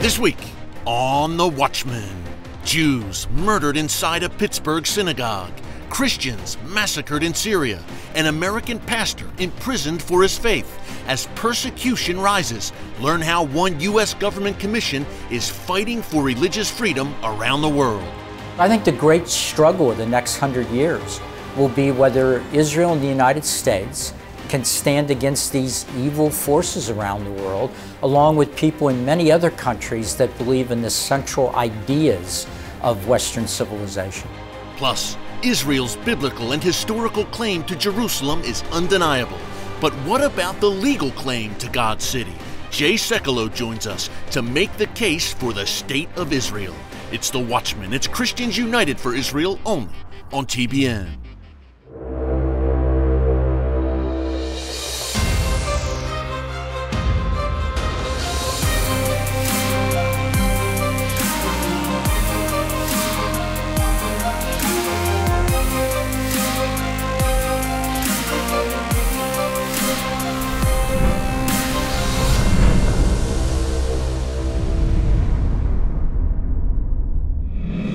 This week on The Watchman, Jews murdered inside a Pittsburgh synagogue, Christians massacred in Syria, an American pastor imprisoned for his faith. As persecution rises, learn how one U.S. government commission is fighting for religious freedom around the world. I think the great struggle of the next 100 years will be whether Israel and the United States can stand against these evil forces around the world, along with people in many other countries that believe in the central ideas of Western civilization. Plus, Israel's biblical and historical claim to Jerusalem is undeniable. But what about the legal claim to God's city? Jay Sekulow joins us to make the case for the state of Israel. It's The Watchman. It's Christians united for Israel only on TBN.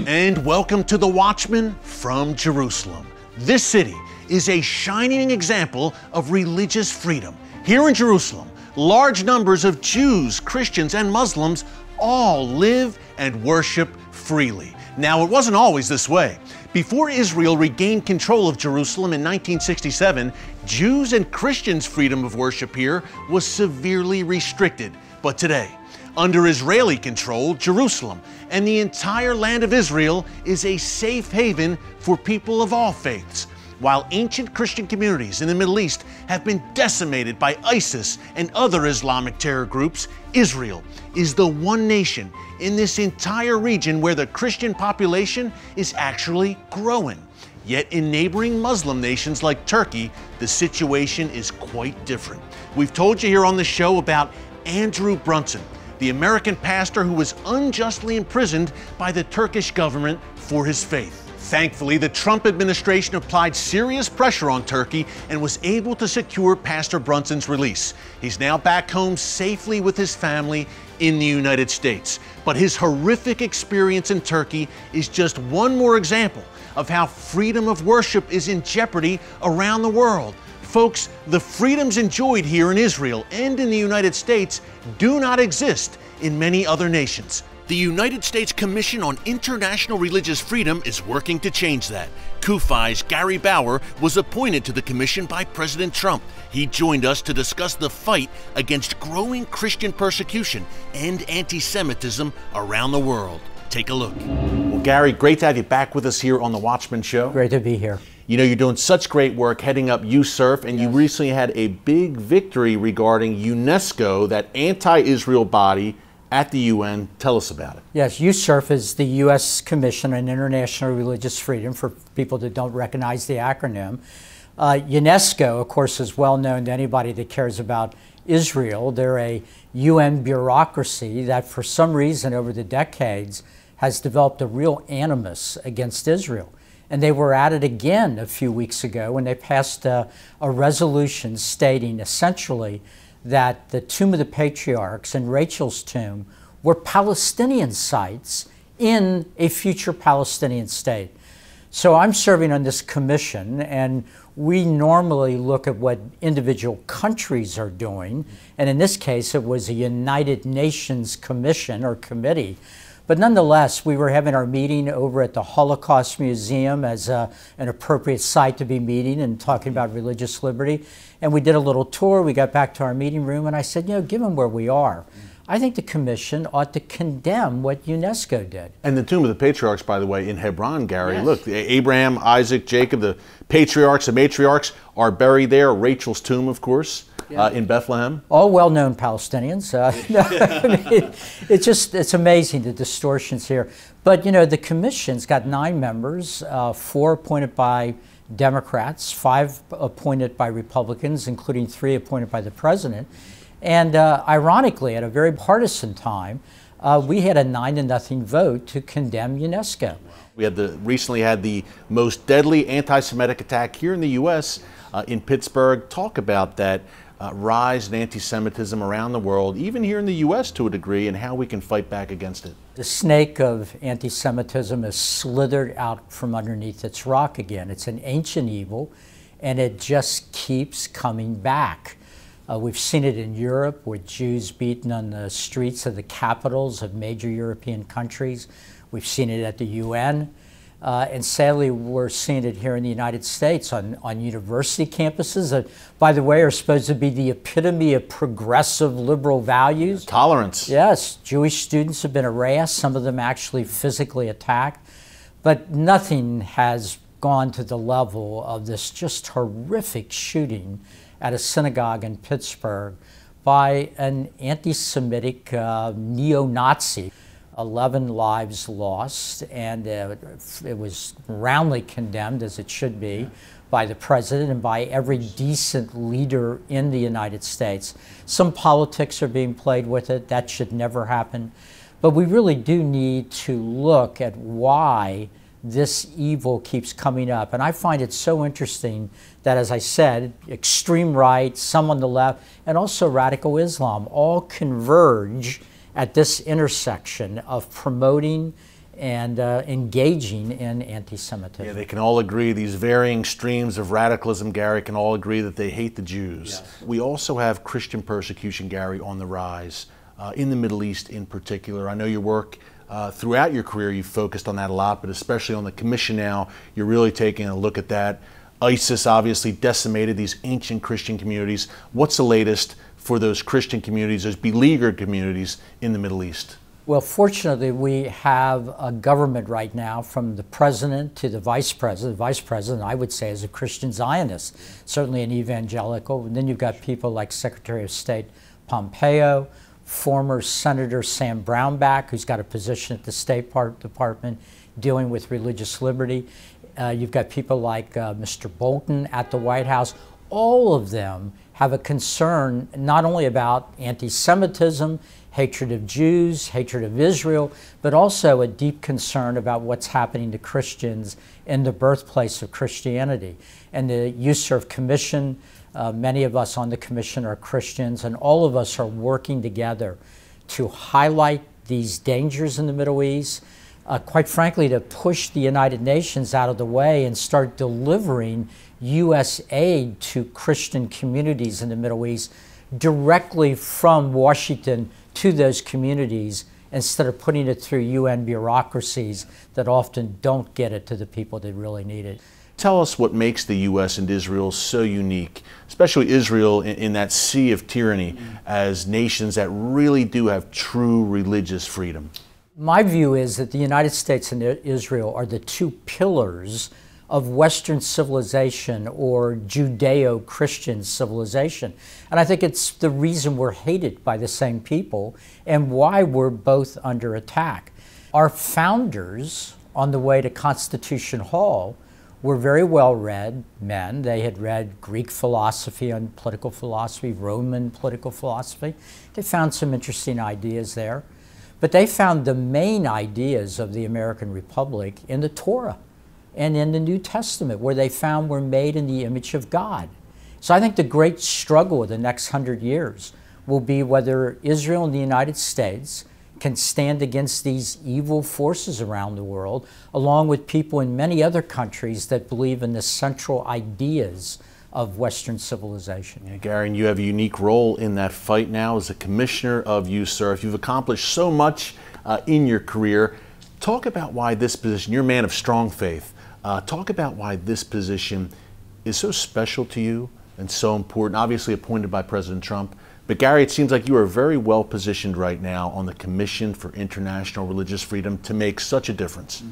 And welcome to The Watchman from Jerusalem. This city is a shining example of religious freedom. Here in Jerusalem, large numbers of Jews, Christians, and Muslims all live and worship freely. Now, it wasn't always this way. Before Israel regained control of Jerusalem in 1967, Jews and Christians' freedom of worship here was severely restricted. But today, under Israeli control, Jerusalem and the entire land of Israel is a safe haven for people of all faiths. While ancient Christian communities in the Middle East have been decimated by ISIS and other Islamic terror groups, Israel is the one nation in this entire region where the Christian population is actually growing. Yet in neighboring Muslim nations like Turkey, the situation is quite different. We've told you here on the show about Andrew Brunson, the American pastor who was unjustly imprisoned by the Turkish government for his faith. Thankfully, the Trump administration applied serious pressure on Turkey and was able to secure Pastor Brunson's release. He's now back home safely with his family in the United States. But his horrific experience in Turkey is just one more example of how freedom of worship is in jeopardy around the world. Folks, the freedoms enjoyed here in Israel and in the United States do not exist in many other nations. The United States Commission on International Religious Freedom is working to change that. CUFI's Gary Bauer was appointed to the commission by President Trump. He joined us to discuss the fight against growing Christian persecution and anti-Semitism around the world. Take a look. Well, Gary, great to have you back with us here on The Watchman Show. Great to be here. You know, you're doing such great work heading up USCIRF, and you recently had a big victory regarding UNESCO, that anti-Israel body at the UN. Tell us about it. Yes, USCIRF is the U.S. Commission on International Religious Freedom, for people that don't recognize the acronym. UNESCO, of course, is well known to anybody that cares about Israel. They're a UN bureaucracy that for some reason over the decades has developed a real animus against Israel. And they were at it again a few weeks ago when they passed a resolution stating essentially that the Tomb of the Patriarchs and Rachel's tomb were Palestinian sites in a future Palestinian state. So I'm serving on this commission, and we normally look at what individual countries are doing. And in this case, it was a United Nations commission or committee. But nonetheless, we were having our meeting over at the Holocaust Museum as an appropriate site to be meeting and talking about religious liberty. And we did a little tour. We got back to our meeting room, and I said, you know, given where we are, I think the commission ought to condemn what UNESCO did. And the Tomb of the Patriarchs, by the way, in Hebron, Gary, yes. Look, Abraham, Isaac, Jacob, the patriarchs and matriarchs are buried there. Rachel's tomb, of course. In Bethlehem? All well-known Palestinians. I mean, it's amazing the distortions here. But, you know, the commission's got 9 members, 4 appointed by Democrats, 5 appointed by Republicans, including 3 appointed by the president. And ironically, at a very partisan time, we had a 9-0 vote to condemn UNESCO. We had recently had the most deadly anti-Semitic attack here in the U.S. In Pittsburgh. Talk about that. rise in anti-Semitism around the world, even here in the U.S. to a degree, and how we can fight back against it? The snake of anti-Semitism has slithered out from underneath its rock again. It's an ancient evil, and it just keeps coming back. We've seen it in Europe with Jews beaten on the streets of the capitals of major European countries. We've seen it at the UN. And sadly, we're seeing it here in the United States on university campuses that, by the way, are supposed to be the epitome of progressive liberal values. Tolerance. Yes, Jewish students have been harassed, some of them actually physically attacked, but nothing has gone to the level of this just horrific shooting at a synagogue in Pittsburgh by an anti-Semitic neo-Nazi. 11 lives lost, and it was roundly condemned, as it should be, by the president and by every decent leader in the United States. Some politics are being played with it. That should never happen. But we really do need to look at why this evil keeps coming up. And I find it so interesting that, as I said, extreme right, some on the left, and also radical Islam all converge at this intersection of promoting and engaging in anti-Semitism. Yeah, they can all agree, these varying streams of radicalism, Gary, can all agree that they hate the Jews. Yes. We also have Christian persecution, Gary, on the rise, in the Middle East in particular. I know your work throughout your career, you've focused on that a lot, but especially on the Commission now, you're really taking a look at that. ISIS obviously decimated these ancient Christian communities. What's the latest for those Christian communities, those beleaguered communities in the Middle East? Well, fortunately, we have a government right now, from the president to the vice president. The vice president, I would say, is a Christian Zionist, certainly an evangelical. And then you've got people like Secretary of State Pompeo, former Senator Sam Brownback, who's got a position at the State Department dealing with religious liberty. You've got people like Mr. Bolton at the White House. All of them have a concern not only about anti-Semitism, hatred of Jews, hatred of Israel, but also a deep concern about what's happening to Christians in the birthplace of Christianity. And the USERV Commission, many of us on the Commission are Christians, and all of us are working together to highlight these dangers in the Middle East, quite frankly, to push the United Nations out of the way and start delivering U.S. aid to Christian communities in the Middle East directly from Washington to those communities, instead of putting it through UN bureaucracies that often don't get it to the people that really need it. Tell us what makes the U.S. and Israel so unique, especially Israel in that sea of tyranny, as nations that really do have true religious freedom. My view is that the United States and Israel are the two pillars of Western civilization, or Judeo-Christian civilization. And I think it's the reason we're hated by the same people and why we're both under attack. Our founders, on the way to Constitution Hall, were very well-read men. They had read Greek philosophy and political philosophy, Roman political philosophy. They found some interesting ideas there. But they found the main ideas of the American Republic in the Torah and in the New Testament, where they found we're made in the image of God. So I think the great struggle of the next 100 years will be whether Israel and the United States can stand against these evil forces around the world, along with people in many other countries that believe in the central ideas of Western civilization. Yeah, Gary, and you have a unique role in that fight now as a commissioner of USERV. You've accomplished so much in your career. Talk about why this position, you're a man of strong faith. Talk about why this position is so special to you and so important, obviously appointed by President Trump. But Gary, it seems like you are very well positioned right now on the Commission for International Religious Freedom to make such a difference.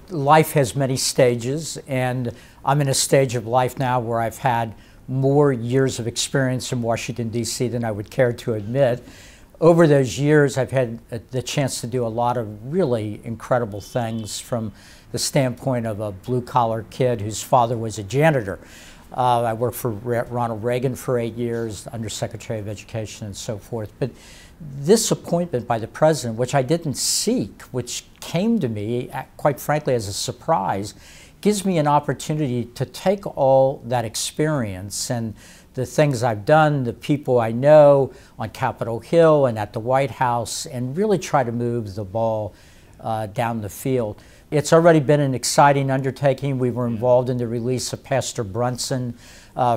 Life has many stages, and I'm in a stage of life now where I've had more years of experience in Washington, D.C. than I would care to admit. Over those years, I've had the chance to do a lot of really incredible things, from the standpoint of a blue-collar kid whose father was a janitor. I worked for Ronald Reagan for 8 years, Undersecretary of Education and so forth. But this appointment by the president, which I didn't seek, which came to me, quite frankly, as a surprise, gives me an opportunity to take all that experience and the things I've done, the people I know on Capitol Hill and at the White House, and really try to move the ball down the field. It's already been an exciting undertaking. We were involved in the release of Pastor Brunson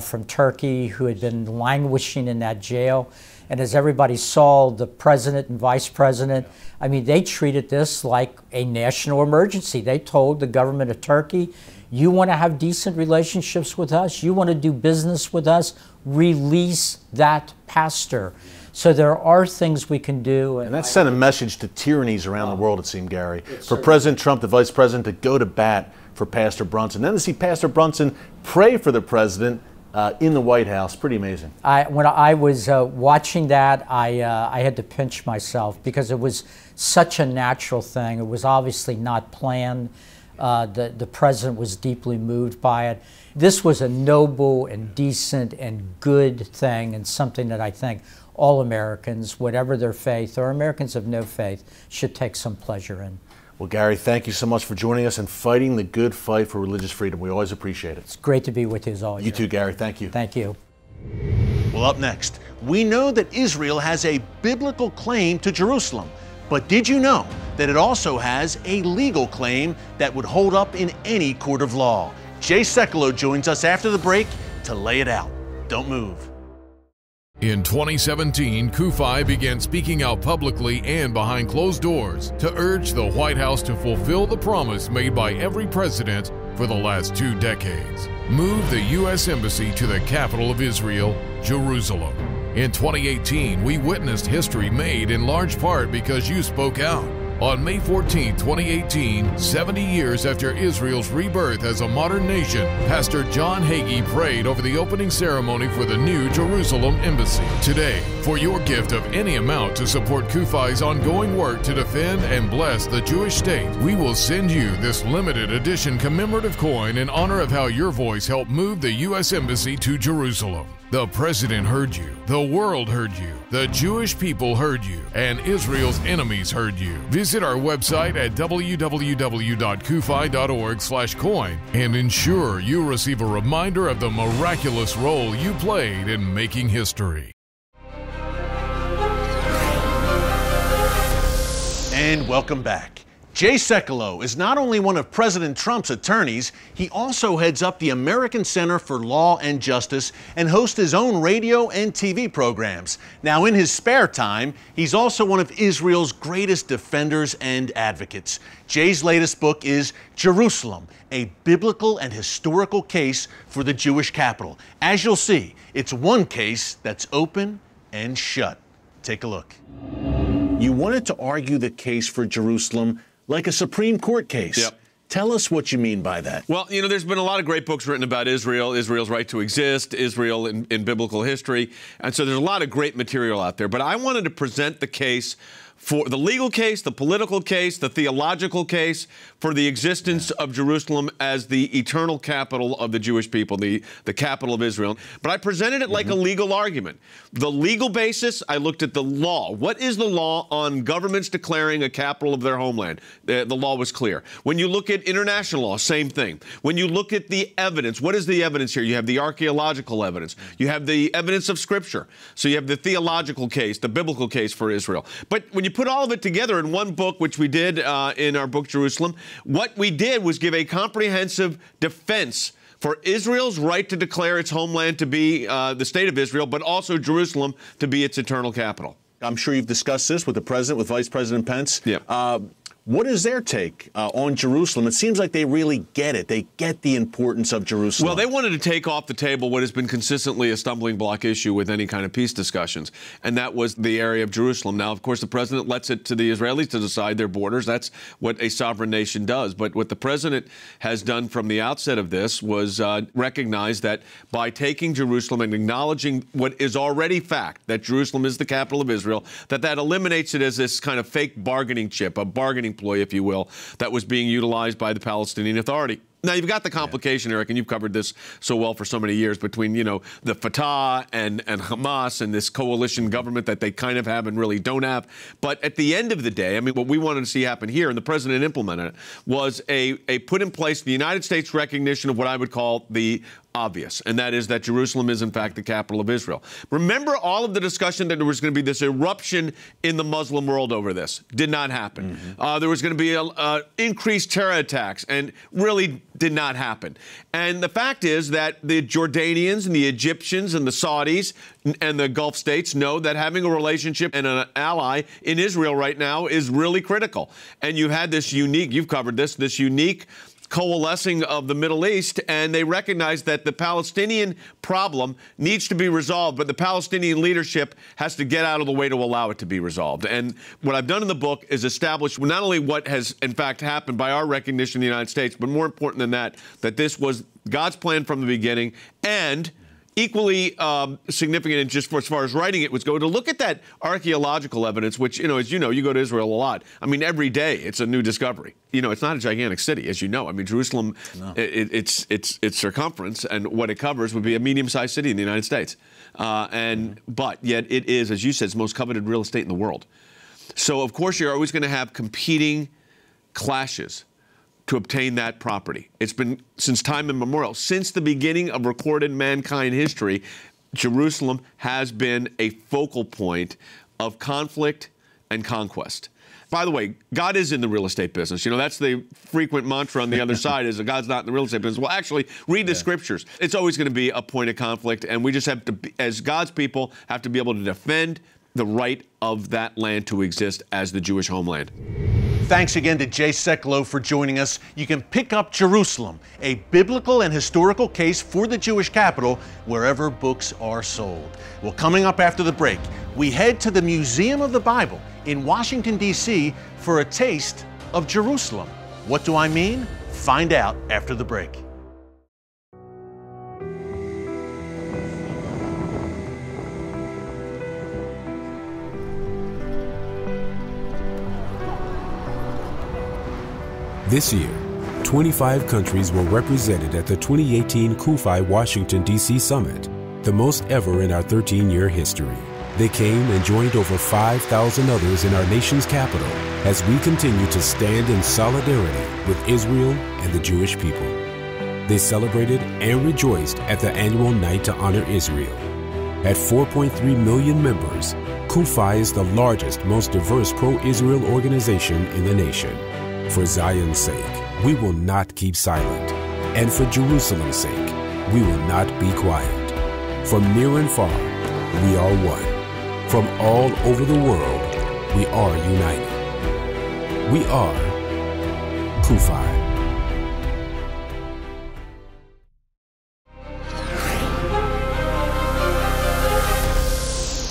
from Turkey, who had been languishing in that jail. And as everybody saw, the president and vice president, I mean, they treated this like a national emergency. They told the government of Turkey, you want to have decent relationships with us, you want to do business with us, release that pastor. So there are things we can do. And that sent a message to tyrannies around the world, it seemed, Gary. For President Trump, the vice president, to go to bat for Pastor Brunson. Then to see Pastor Brunson pray for the president in the White House, pretty amazing. When I was watching that, I had to pinch myself because it was such a natural thing. It was obviously not planned. The president was deeply moved by it. This was a noble and decent and good thing, and something that I think all Americans, whatever their faith, or Americans of no faith, should take some pleasure in. Well, Gary, thank you so much for joining us and fighting the good fight for religious freedom. We always appreciate it. It's great to be with you as always. You too, Gary. Thank you. Thank you. Well, up next, we know that Israel has a biblical claim to Jerusalem. But did you know that it also has a legal claim that would hold up in any court of law? Jay Sekulow joins us after the break to lay it out. Don't move. In 2017, CUFI began speaking out publicly and behind closed doors to urge the White House to fulfill the promise made by every president for the last 2 decades. Move the U.S. Embassy to the capital of Israel, Jerusalem. In 2018, we witnessed history made in large part because you spoke out. On May 14, 2018, 70 years after Israel's rebirth as a modern nation, Pastor John Hagee prayed over the opening ceremony for the new Jerusalem Embassy. Today, for your gift of any amount to support CUFI's ongoing work to defend and bless the Jewish state, we will send you this limited edition commemorative coin in honor of how your voice helped move the U.S. Embassy to Jerusalem. The president heard you, the world heard you, the Jewish people heard you, and Israel's enemies heard you. Visit our website at www.cufi.org/coin and ensure you receive a reminder of the miraculous role you played in making history. And welcome back. Jay Sekulow is not only one of President Trump's attorneys, he also heads up the American Center for Law and Justice and hosts his own radio and TV programs. Now, in his spare time, he's also one of Israel's greatest defenders and advocates. Jay's latest book is Jerusalem, a biblical and historical case for the Jewish capital. As you'll see, it's one case that's open and shut. Take a look. You wanted to argue the case for Jerusalem like a Supreme Court case. Yep. Tell us what you mean by that. Well, you know, there's been a lot of great books written about Israel, Israel's right to exist, Israel in biblical history. And so there's a lot of great material out there. But I wanted to present the case for the legal case, the political case, the theological case for the existence of Jerusalem as the eternal capital of the Jewish people, the capital of Israel. But I presented it like a legal argument. The legal basis, I looked at the law. What is the law on governments declaring a capital of their homeland? The law was clear. When you look at international law, same thing. When you look at the evidence, what is the evidence here? You have the archaeological evidence. You have the evidence of Scripture. So you have the theological case, the biblical case for Israel. But when you put all of it together in one book, which we did in our book, Jerusalem, what we did was give a comprehensive defense for Israel's right to declare its homeland to be the state of Israel, but also Jerusalem to be its eternal capital. I'm sure you've discussed this with the president, with Vice President Pence. Yeah. What is their take on Jerusalem? It seems like they really get it. They get the importance of Jerusalem. Well, they wanted to take off the table what has been consistently a stumbling block issue with any kind of peace discussions, and that was the area of Jerusalem. Now, of course, the president lets it to the Israelis to decide their borders. That's what a sovereign nation does. But what the president has done from the outset of this was recognize that by taking Jerusalem and acknowledging what is already fact, that Jerusalem is the capital of Israel, that eliminates it as this kind of fake bargaining chip, a bargaining ploy, if you will, that was being utilized by the Palestinian Authority. Now, you've got the complication, Eric, and you've covered this so well for so many years between, you know, the Fatah and Hamas and this coalition government that they kind of have and really don't have. But at the end of the day, I mean, what we wanted to see happen here, and the president implemented it, was a put in place the United States recognition of what I would call the obvious, and that is that Jerusalem is, in fact, the capital of Israel. Remember all of the discussion that there was going to be this eruption in the Muslim world over this. Did not happen. There was going to be increased terror attacks, and really did not happen. And the fact is that the Jordanians and the Egyptians and the Saudis and the Gulf states know that having a relationship and an ally in Israel right now is really critical. And you had this unique, you've covered this unique coalescing of the Middle East, and they recognize that the Palestinian problem needs to be resolved, but the Palestinian leadership has to get out of the way to allow it to be resolved. And what I've done in the book is establish not only what has in fact happened by our recognition in the United States, but more important than that, that this was God's plan from the beginning, and equally significant, and just for as far as writing it was go to look at that archaeological evidence, which, you know, as you know, you go to Israel a lot. I mean, every day it's a new discovery. You know, it's not a gigantic city, as you know. I mean, Jerusalem, no. Its circumference and what it covers would be a medium-sized city in the United States. But yet it is, as you said, it's the most coveted real estate in the world. So, of course, you're always going to have competing clashes to obtain that property. It's been since time immemorial. Since the beginning of recorded mankind history, Jerusalem has been a focal point of conflict and conquest. By the way, God is in the real estate business. You know, that's the frequent mantra on the other side, is that God's not in the real estate business. Well, actually, read the scriptures. It's always going to be a point of conflict, and we just have to, as God's people, have to be able to defend the right of that land to exist as the Jewish homeland. Thanks again to Jay Sekulow for joining us. You can pick up Jerusalem, a biblical and historical case for the Jewish capital, wherever books are sold. Well, coming up after the break, we head to the Museum of the Bible in Washington, D.C. for a taste of Jerusalem. What do I mean? Find out after the break. This year, 25 countries were represented at the 2018 CUFI Washington, D.C. Summit, the most ever in our 13-year history. They came and joined over 5,000 others in our nation's capital as we continue to stand in solidarity with Israel and the Jewish people. They celebrated and rejoiced at the annual Night to Honor Israel. At 4.3 million members, CUFI is the largest, most diverse pro-Israel organization in the nation. For Zion's sake, we will not keep silent. And for Jerusalem's sake, we will not be quiet. From near and far, we are one. From all over the world, we are united. We are CUFI.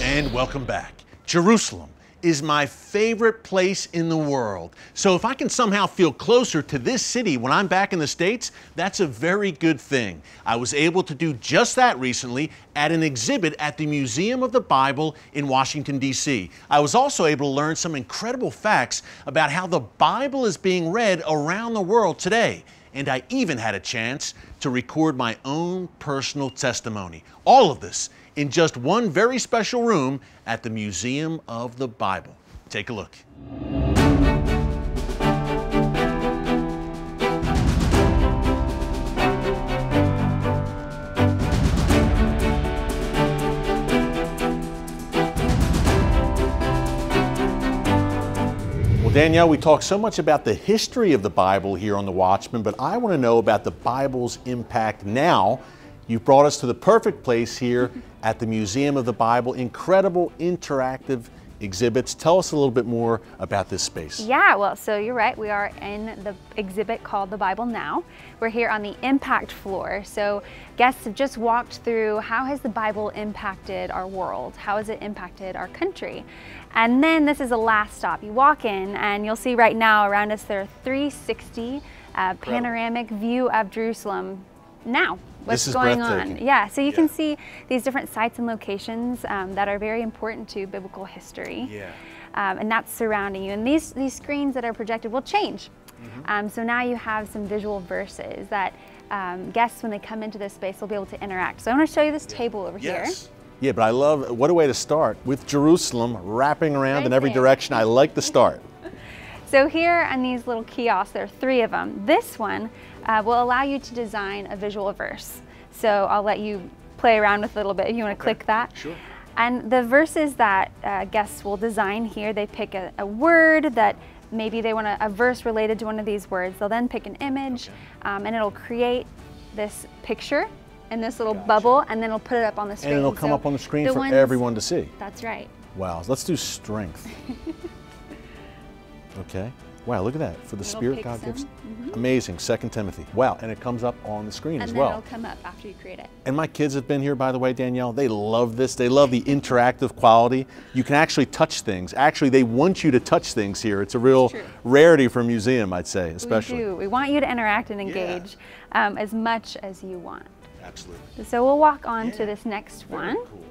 And welcome back. Jerusalem is my favorite place in the world. So if I can somehow feel closer to this city when I'm back in the States, that's a very good thing. I was able to do just that recently at an exhibit at the Museum of the Bible in Washington, D.C. I was also able to learn some incredible facts about how the Bible is being read around the world today. And I even had a chance to record my own personal testimony. All of this in just one very special room at the Museum of the Bible. Take a look. Well, Danielle, we talk so much about the history of the Bible here on The Watchman, but I want to know about the Bible's impact now. You've brought us to the perfect place here at the Museum of the Bible. Incredible interactive exhibits. Tell us a little bit more about this space. Yeah, well, so you're right. We are in the exhibit called The Bible Now. We're here on the impact floor. So guests have just walked through how has the Bible impacted our world? How has it impacted our country? And then this is the last stop. You walk in and you'll see right now around us there are 360 panoramic view of Jerusalem now. What's going on? Yeah, so you can see these different sites and locations that are very important to biblical history. Yeah. And that's surrounding you. And these screens that are projected will change. So now you have some visual verses that guests, when they come into this space, will be able to interact. So I want to show you this table over here. Yeah, but I love, what a way to start, with Jerusalem wrapping around in every direction. I like the start. So here on these little kiosks, there are 3 of them. This one will allow you to design a visual verse. So I'll let you play around with it a little bit if you want to click that. Sure. And the verses that guests will design here, they pick a word that maybe they want a verse related to one of these words. They'll then pick an image and it'll create this picture in this little bubble, and then it'll put it up on the screen. And it'll come up on the screen for everyone to see. That's right. Wow, let's do strength. Okay. Wow, look at that. For the Spirit God gives. Amazing, 2 Timothy. Wow, and it comes up on the screen as well. And then it'll come up after you create it. And my kids have been here, by the way, Danielle. They love this. They love the interactive quality. You can actually touch things. Actually, they want you to touch things here. It's a real rarity for a museum, I'd say, especially. We do. We want you to interact and engage as much as you want. Absolutely. So we'll walk on to this next one. Cool.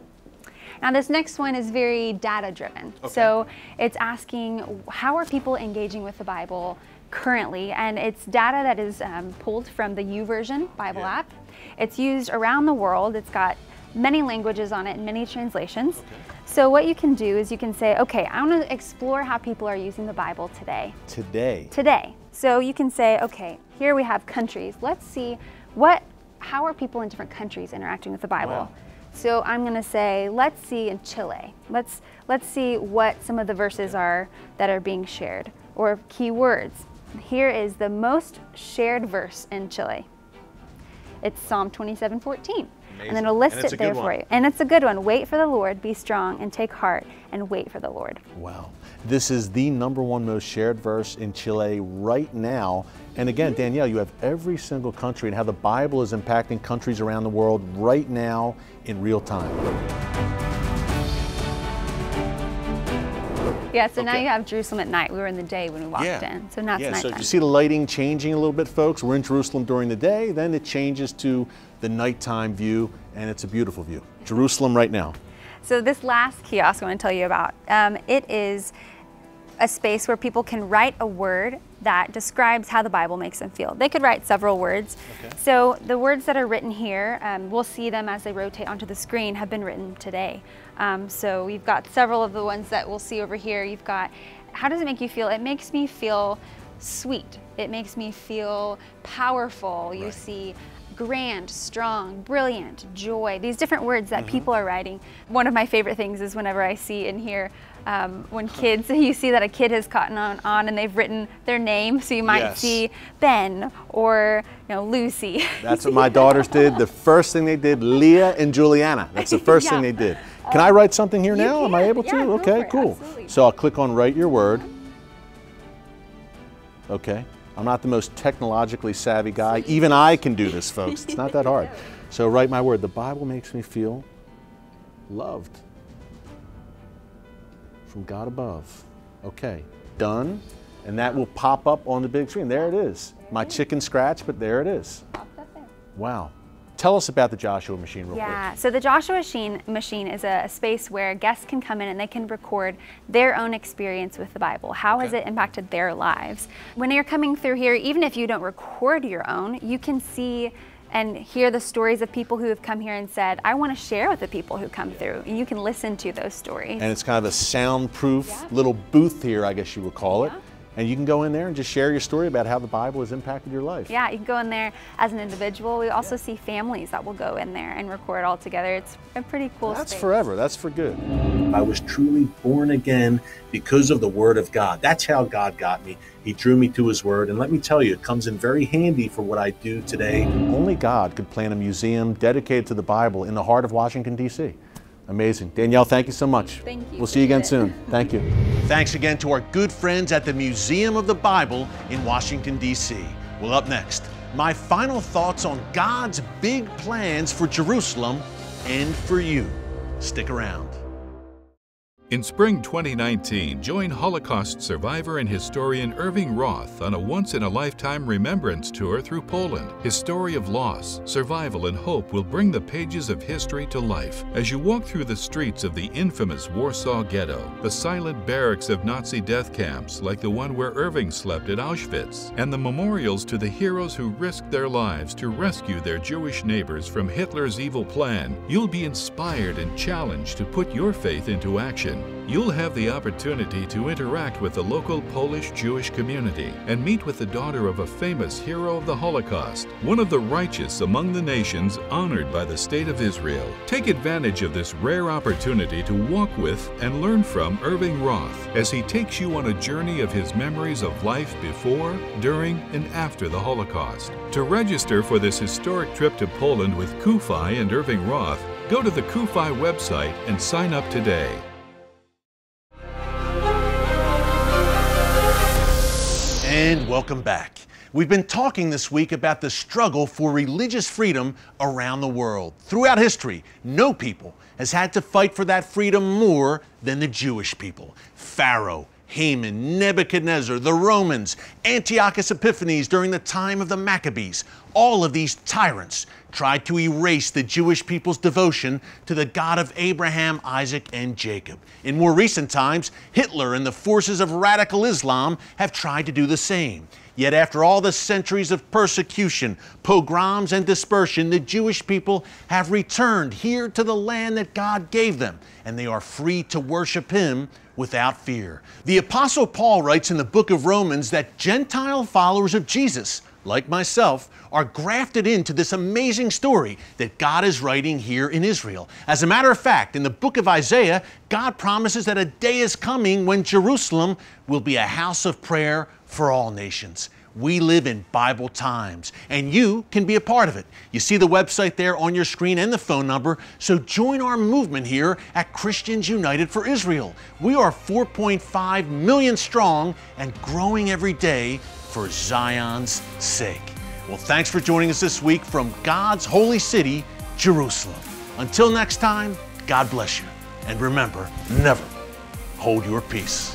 Now this next one is very data driven. So it's asking, how are people engaging with the Bible currently? And it's data that is pulled from the YouVersion Bible app. It's used around the world. It's got many languages on it and many translations. So what you can do is you can say, okay, I want to explore how people are using the Bible today. Today. So you can say, okay, here we have countries. Let's see how are people in different countries interacting with the Bible. Wow. So I'm going to say, let's see in Chile. Let's see what some of the verses are that are being shared, or key words. Here is the most shared verse in Chile. It's Psalm 27:14. And then it'll list it there for you. And it's a good one. Wait for the Lord, be strong, and take heart, and wait for the Lord. Wow. This is the #1 most shared verse in Chile right now. And again, Danielle, you have every single country and how the Bible is impacting countries around the world right now in real time. Yeah, so now you have Jerusalem at night. We were in the day when we walked in, so now it's nighttime. So if you see the lighting changing a little bit, folks, we're in Jerusalem during the day, then it changes to the nighttime view, and it's a beautiful view. Jerusalem right now. So this last kiosk I want to tell you about, it is a space where people can write a word that describes how the Bible makes them feel. They could write several words. So the words that are written here, we'll see them as they rotate onto the screen, have been written today. So we've got several of the ones that we'll see over here. You've got, how does it make you feel? It makes me feel sweet. It makes me feel powerful. You see grand, strong, brilliant, joy, these different words that people are writing. One of my favorite things is whenever I see in here, when kids, you see that a kid has cotton on and they've written their name, so you might see Ben or Lucy. That's what my daughters did. The first thing they did, Leah and Juliana. That's the first thing they did. Can I write something here now? Am I able to? Okay, cool. Absolutely. So I'll click on write your word. Okay. I'm not the most technologically savvy guy. Even I can do this, folks. It's not that hard. So write my word. The Bible makes me feel loved from God above. Okay, done. And that will pop up on the big screen. There it is. My chicken scratch, but there it is. Wow. Tell us about the Joshua machine real quick. Yeah, so the Joshua machine is a space where guests can come in and they can record their own experience with the Bible. How has it impacted their lives? When you're coming through here, even if you don't record your own, you can see and hear the stories of people who have come here and said, I want to share with the people who come through. And you can listen to those stories. And it's kind of a soundproof little booth here, I guess you would call it. And you can go in there and just share your story about how the Bible has impacted your life. Yeah, you can go in there as an individual. We also see families that will go in there and record all together. It's a pretty cool That's space. Forever. That's for good. I was truly born again because of the Word of God. That's how God got me. He drew me to His Word. And let me tell you, it comes in very handy for what I do today. Only God could plan a museum dedicated to the Bible in the heart of Washington, D.C. Amazing. Danielle, thank you so much. Thank you. We'll see you again soon. Thank you. Thanks again to our good friends at the Museum of the Bible in Washington, D.C. Well, up next, my final thoughts on God's big plans for Jerusalem and for you. Stick around. In spring 2019, join Holocaust survivor and historian Irving Roth on a once-in-a-lifetime remembrance tour through Poland. His story of loss, survival, and hope will bring the pages of history to life as you walk through the streets of the infamous Warsaw Ghetto, the silent barracks of Nazi death camps like the one where Irving slept at Auschwitz, and the memorials to the heroes who risked their lives to rescue their Jewish neighbors from Hitler's evil plan. You'll be inspired and challenged to put your faith into action. You'll have the opportunity to interact with the local Polish Jewish community and meet with the daughter of a famous hero of the Holocaust, one of the righteous among the nations honored by the State of Israel. Take advantage of this rare opportunity to walk with and learn from Irving Roth as he takes you on a journey of his memories of life before, during, and after the Holocaust. To register for this historic trip to Poland with CUFI and Irving Roth, go to the CUFI website and sign up today. And welcome back. We've been talking this week about the struggle for religious freedom around the world. Throughout history, no people has had to fight for that freedom more than the Jewish people. Pharaoh, Haman, Nebuchadnezzar, the Romans, Antiochus Epiphanes during the time of the Maccabees. All of these tyrants tried to erase the Jewish people's devotion to the God of Abraham, Isaac, and Jacob. In more recent times, Hitler and the forces of radical Islam have tried to do the same. Yet after all the centuries of persecution, pogroms, and dispersion, the Jewish people have returned here to the land that God gave them, and they are free to worship Him without fear. The Apostle Paul writes in the book of Romans that Gentile followers of Jesus, like myself, are grafted into this amazing story that God is writing here in Israel. As a matter of fact, in the book of Isaiah, God promises that a day is coming when Jerusalem will be a house of prayer for all nations. We live in Bible times, and you can be a part of it. You see the website there on your screen and the phone number, so join our movement here at Christians United for Israel. We are 4.5 million strong and growing every day for Zion's sake. Well, thanks for joining us this week from God's holy city, Jerusalem. Until next time, God bless you. And remember, never hold your peace.